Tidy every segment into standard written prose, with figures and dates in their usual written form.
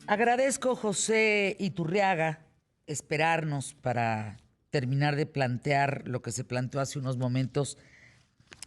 Agradezco, José Iturriaga, esperarnos para terminar de plantear lo que se planteó hace unos momentos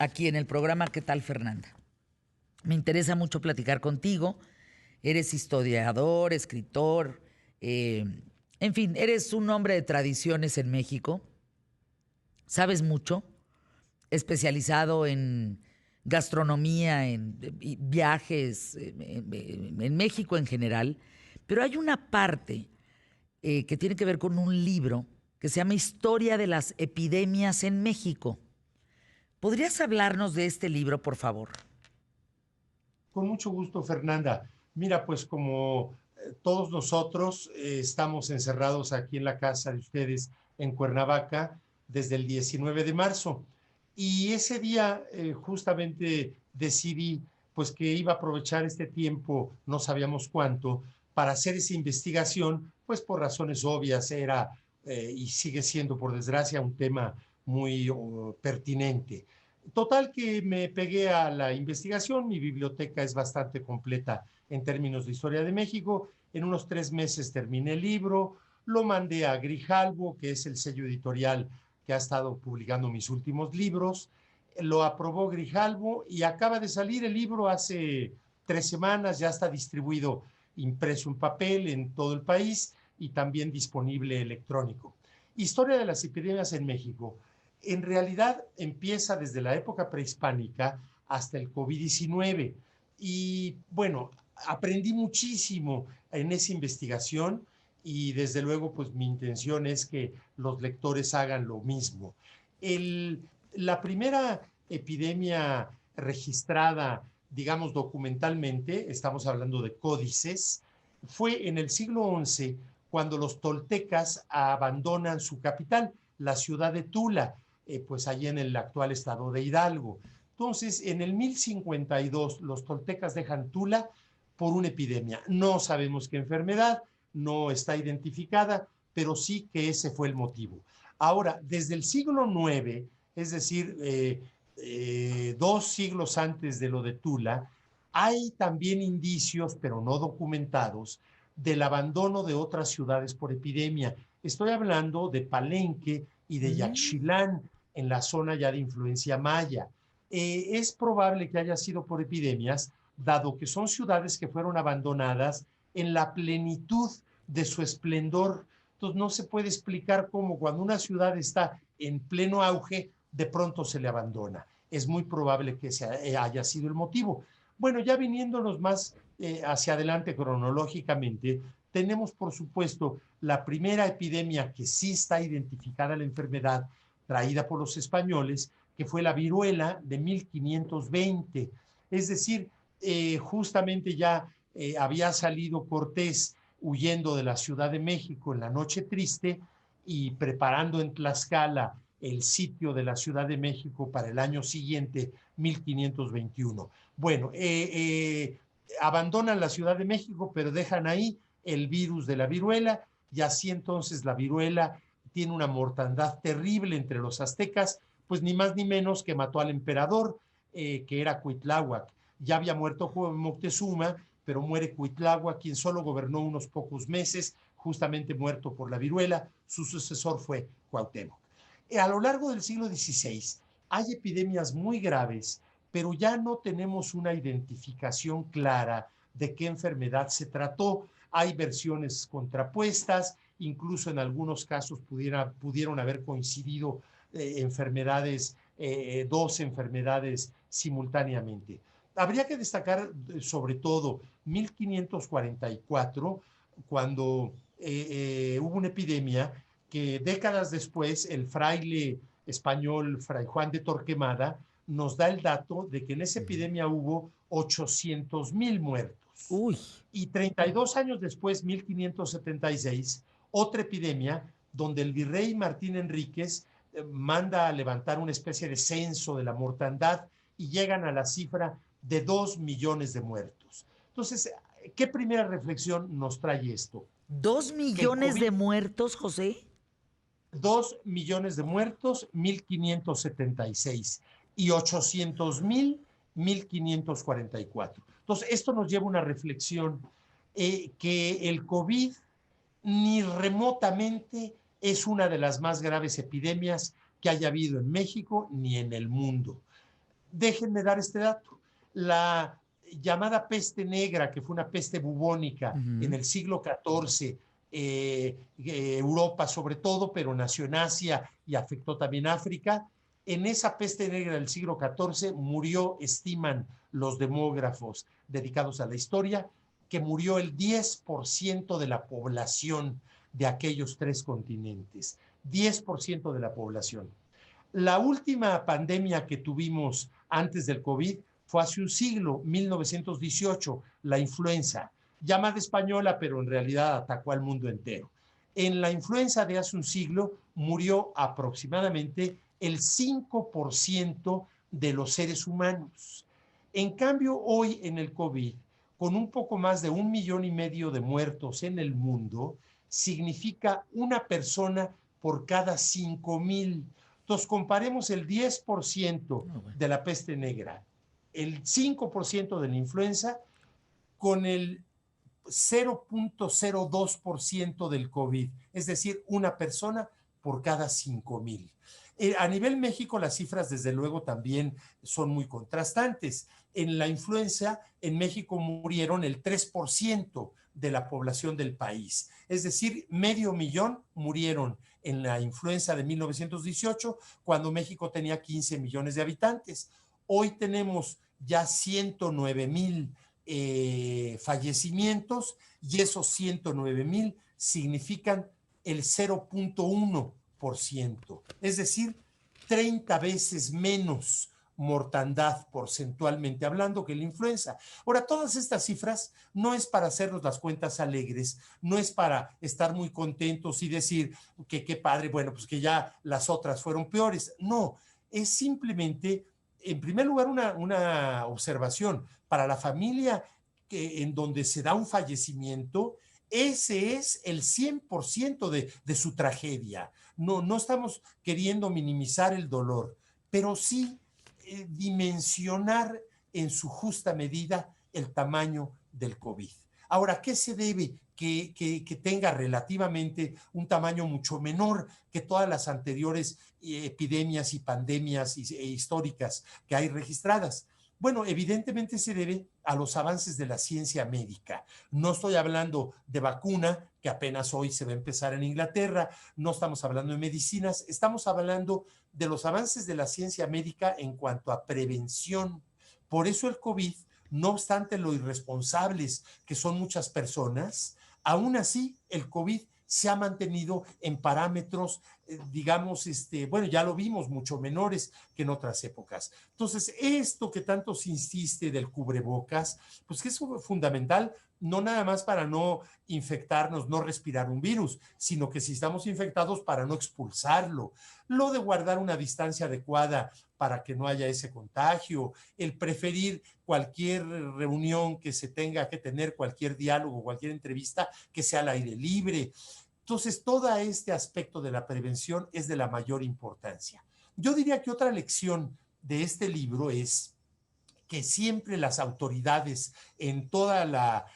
aquí en el programa. ¿Qué tal, Fernanda? Me interesa mucho platicar contigo. Eres historiador, escritor, eh, en fin, eres un hombre de tradiciones en México. Sabes mucho, especializado en gastronomía, en viajes, en México en general. Pero hay una parte que tiene que ver con un libro que se llama Historia de las Epidemias en México. ¿Podrías hablarnos de este libro, por favor? Con mucho gusto, Fernanda. Mira, pues como todos nosotros estamos encerrados aquí en la casa de ustedes en Cuernavaca desde el 19 de marzo. Y ese día justamente decidí pues que iba a aprovechar este tiempo, no sabíamos cuánto, para hacer esa investigación, pues por razones obvias era y sigue siendo, por desgracia, un tema muy pertinente. Total que me pegué a la investigación, mi biblioteca es bastante completa en términos de historia de México. En unos 3 meses terminé el libro, lo mandé a Grijalbo, que es el sello editorial que ha estado publicando mis últimos libros. Lo aprobó Grijalbo y acaba de salir el libro hace 3 semanas, ya está distribuido impreso en papel en todo el país y también disponible electrónico. Historia de las epidemias en México en realidad empieza desde la época prehispánica hasta el COVID-19. Y bueno, aprendí muchísimo en esa investigación y desde luego pues mi intención es que los lectores hagan lo mismo. El, la primera epidemia registrada, digamos documentalmente, estamos hablando de códices, fue en el siglo XI cuando los toltecas abandonan su capital, la ciudad de Tula, pues allí en el actual estado de Hidalgo. Entonces, en el 1052, los toltecas dejan Tula por una epidemia. No sabemos qué enfermedad, no está identificada, pero sí que ese fue el motivo. Ahora, desde el siglo IX, es decir, 2 siglos antes de lo de Tula, hay también indicios, pero no documentados, del abandono de otras ciudades por epidemia. Estoy hablando de Palenque y de Mm. Yaxchilán, en la zona ya de influencia maya. Es probable que haya sido por epidemias, dado que son ciudades que fueron abandonadas en la plenitud de su esplendor. Entonces no se puede explicar cómo cuando una ciudad está en pleno auge, de pronto se le abandona. Es muy probable que ese haya sido el motivo. Bueno, ya viniéndonos más hacia adelante cronológicamente, tenemos por supuesto la primera epidemia que sí está identificada la enfermedad traída por los españoles, que fue la viruela de 1520. Es decir, justamente ya había salido Cortés huyendo de la Ciudad de México en la Noche Triste y preparando en Tlaxcala el sitio de la Ciudad de México para el año siguiente, 1521. Bueno, abandonan la Ciudad de México, pero dejan ahí el virus de la viruela y así entonces la viruela tiene una mortandad terrible entre los aztecas, pues ni más ni menos que mató al emperador, que era Cuitláhuac. Ya había muerto Moctezuma, pero muere Cuitláhuac, quien solo gobernó unos pocos meses, justamente muerto por la viruela. Su sucesor fue Cuauhtémoc. A lo largo del siglo XVI hay epidemias muy graves, pero ya no tenemos una identificación clara de qué enfermedad se trató. Hay versiones contrapuestas, incluso en algunos casos pudieron haber coincidido enfermedades, 2 enfermedades simultáneamente. Habría que destacar sobre todo 1544, cuando hubo una epidemia que décadas después el fraile español, Fray Juan de Torquemada, nos da el dato de que en esa epidemia hubo 800,000 muertos. Uy. Y 32 años después, 1576, otra epidemia donde el virrey Martín Enríquez manda a levantar una especie de censo de la mortandad y llegan a la cifra de 2 millones de muertos. Entonces, ¿qué primera reflexión nos trae esto? ¿Dos Que el millones de COVID, muertos, José? 2 millones de muertos, 1576 y 800,000, 1544. Entonces, esto nos lleva a una reflexión. que el COVID ni remotamente es una de las más graves epidemias que haya habido en México ni en el mundo. Déjenme dar este dato. La llamada peste negra, que fue una peste bubónica en el siglo XIV, Europa sobre todo, pero nació en Asia y afectó también África. En esa peste negra del siglo XIV murió, estiman los demógrafos dedicados a la historia, que murió el 10% de la población de aquellos 3 continentes. 10% de la población. La última pandemia que tuvimos antes del COVID fue hace un siglo, 1918, la influenza, llamada española, pero en realidad atacó al mundo entero. En la influenza de hace un siglo murió aproximadamente el 5% de los seres humanos. En cambio, hoy en el COVID, con un poco más de 1,5 millones de muertos en el mundo, significa una persona por cada 5,000. Entonces, comparemos el 10% de la peste negra, el 5% de la influenza, con el 0.02% del COVID, es decir, una persona por cada 5,000. A nivel México, las cifras, desde luego, también son muy contrastantes. En la influenza, en México murieron el 3% de la población del país. Es decir, 500,000 murieron en la influenza de 1918, cuando México tenía 15 millones de habitantes. Hoy tenemos ya 109,000 fallecimientos, y esos 109,000 significan el 0.1%, es decir, 30 veces menos mortandad porcentualmente hablando que la influenza. Ahora, todas estas cifras no es para hacernos las cuentas alegres, no es para estar muy contentos y decir que qué padre, bueno, pues que ya las otras fueron peores. No, es simplemente, en primer lugar, una observación. Para la familia en donde se da un fallecimiento, ese es el 100% de su tragedia. No estamos queriendo minimizar el dolor, pero sí dimensionar en su justa medida el tamaño del COVID. Ahora, ¿qué se debe que tenga relativamente un tamaño mucho menor que todas las anteriores epidemias y pandemias históricas que hay registradas? Bueno, evidentemente se debe a los avances de la ciencia médica. No estoy hablando de vacuna, que apenas hoy se va a empezar en Inglaterra, no estamos hablando de medicinas, estamos hablando de los avances de la ciencia médica en cuanto a prevención. Por eso el COVID, no obstante lo irresponsables que son muchas personas, aún así el COVID se ha mantenido en parámetros, digamos, bueno, ya lo vimos, mucho menores que en otras épocas. Entonces, esto que tanto se insiste del cubrebocas, pues que es fundamental, no nada más para no infectarnos, no respirar un virus, sino que si estamos infectados, para no expulsarlo. Lo de guardar una distancia adecuada para que no haya ese contagio, el preferir cualquier reunión que se tenga que tener, cualquier diálogo, cualquier entrevista, que sea al aire libre. Entonces, todo este aspecto de la prevención es de la mayor importancia. Yo diría que otra lección de este libro es que siempre las autoridades en toda la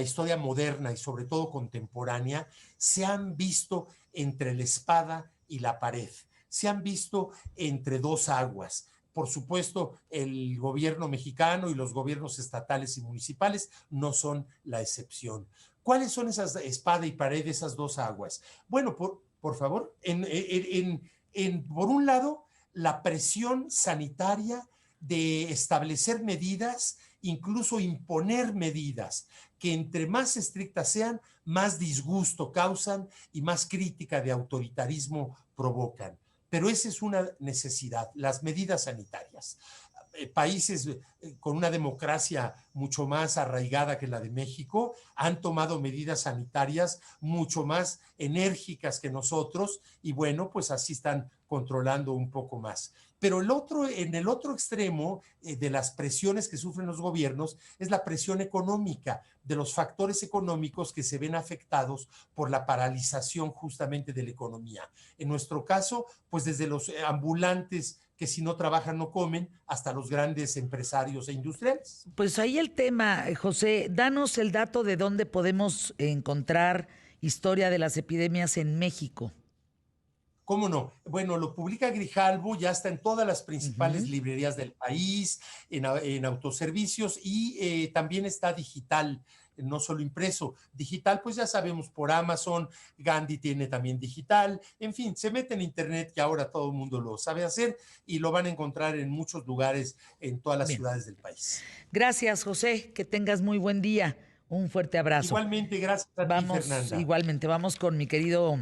historia moderna y sobre todo contemporánea se han visto entre la espada y la pared, se han visto entre dos aguas. Por supuesto, el gobierno mexicano y los gobiernos estatales y municipales no son la excepción. ¿Cuáles son esas espada y pared, esas dos aguas? Bueno, por favor, por un lado, la presión sanitaria de establecer medidas, incluso imponer medidas, que entre más estrictas sean, más disgusto causan y más crítica de autoritarismo provocan. Pero esa es una necesidad, las medidas sanitarias. Países con una democracia mucho más arraigada que la de México han tomado medidas sanitarias mucho más enérgicas que nosotros y bueno, pues así están controlando un poco más. Pero en el otro extremo de las presiones que sufren los gobiernos es la presión económica, de los factores económicos que se ven afectados por la paralización justamente de la economía. En nuestro caso, pues desde los ambulantes que si no trabajan no comen, hasta los grandes empresarios e industriales. Pues ahí el tema, José, danos el dato de dónde podemos encontrar historia de las epidemias en México. ¿Cómo no? Bueno, lo publica Grijalbo, ya está en todas las principales librerías del país, en autoservicios y también está digital, no solo impreso. Digital, pues ya sabemos por Amazon, Gandhi tiene también digital, en fin, se mete en internet que ahora todo el mundo lo sabe hacer y lo van a encontrar en muchos lugares en todas las Bien. ciudades del país. Gracias, José, que tengas muy buen día. Un fuerte abrazo. Igualmente, gracias a ti, Fernanda. Igualmente, vamos con mi querido